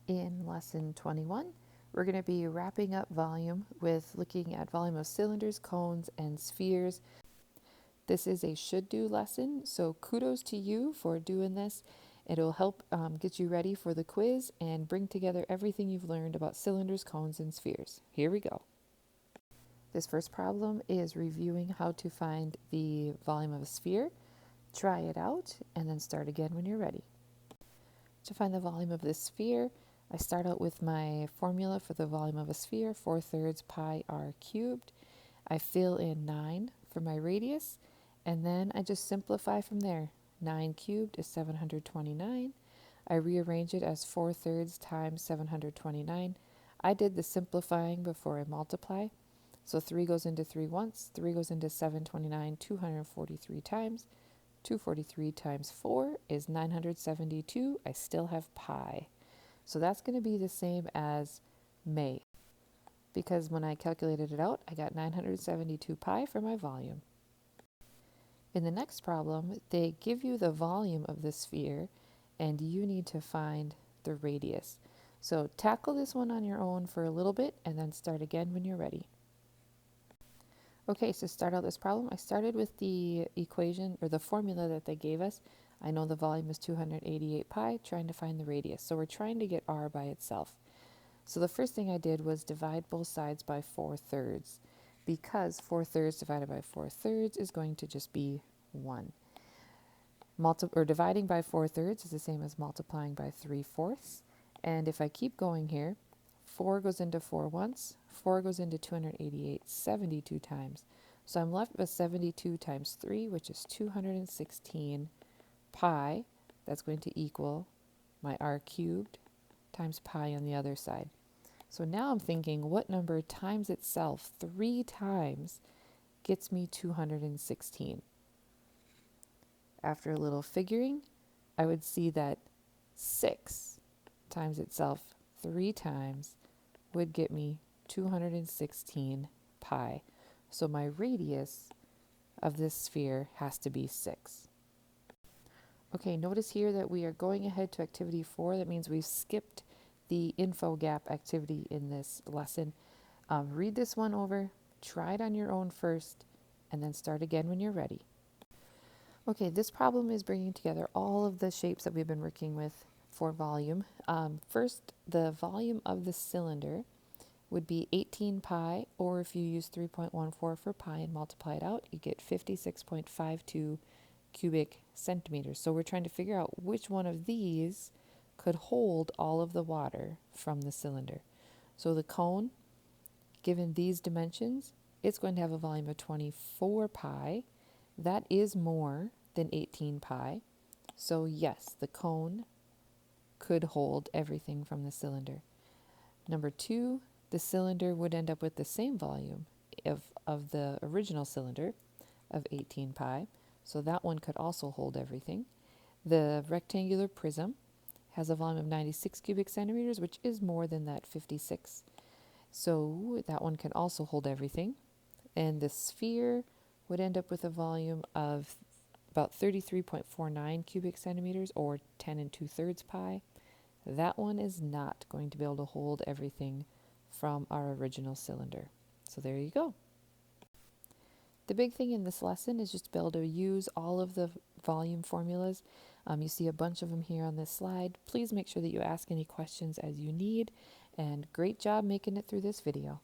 In lesson 21, we're going to be wrapping up volume with looking at volume of cylinders, cones, and spheres. This is a should do lesson, so kudos to you for doing this. It'll help get you ready for the quiz and bring together everything you've learned about cylinders, cones, and spheres. Here we go. This first problem is reviewing how to find the volume of a sphere. Try it out and then start again when you're ready. To find the volume of this sphere, I start out with my formula for the volume of a sphere, 4/3 pi r cubed. I fill in 9 for my radius, and then I just simplify from there. 9 cubed is 729. I rearrange it as 4/3 times 729. I did the simplifying before I multiply. So 3 goes into 3 once, 3 goes into 729 243 times. 243 times 4 is 972. I still have pi. So that's going to be the same as May, because when I calculated it out, I got 972 pi for my volume. In the next problem, they give you the volume of the sphere, and you need to find the radius. So tackle this one on your own for a little bit, and then start again when you're ready. Okay, so start out this problem. I started with the equation, or the formula that they gave us. I know the volume is 288 pi, trying to find the radius. So we're trying to get r by itself. So the first thing I did was divide both sides by 4/3, because 4/3 divided by 4/3 is going to just be 1. Dividing by 4/3 is the same as multiplying by 3/4. And if I keep going here, 4 goes into 4 once, 4 goes into 288 72 times. So I'm left with 72 times 3, which is 216 pi. That's going to equal my r cubed times pi on the other side. So now I'm thinking, what number times itself 3 times gets me 216? After a little figuring, I would see that 6 times itself 3 times would get me 216 pi. So my radius of this sphere has to be 6. Okay, notice here that we are going ahead to activity 4. That means we've skipped the info gap activity in this lesson. Read this one over, try it on your own first, and then start again when you're ready. Okay, this problem is bringing together all of the shapes that we've been working with for volume. First, the volume of the cylinder would be 18 pi, or if you use 3.14 for pi and multiply it out, you get 56.52 cubic centimeters. So we're trying to figure out which one of these could hold all of the water from the cylinder. So the cone, given these dimensions, it's going to have a volume of 24 pi. That is more than 18 pi. So yes, the cone could hold everything from the cylinder. Number 2, the cylinder would end up with the same volume of the original cylinder of 18 pi. So that one could also hold everything. The rectangular prism has a volume of 96 cubic centimeters, which is more than that 56. So that one can also hold everything. And the sphere would end up with a volume of about 33.49 cubic centimeters, or 10 2/3 pi. That one is not going to be able to hold everything from our original cylinder. So there you go. The big thing in this lesson is just to be able to use all of the volume formulas. You see a bunch of them here on this slide. Please make sure that you ask any questions as you need, and great job making it through this video.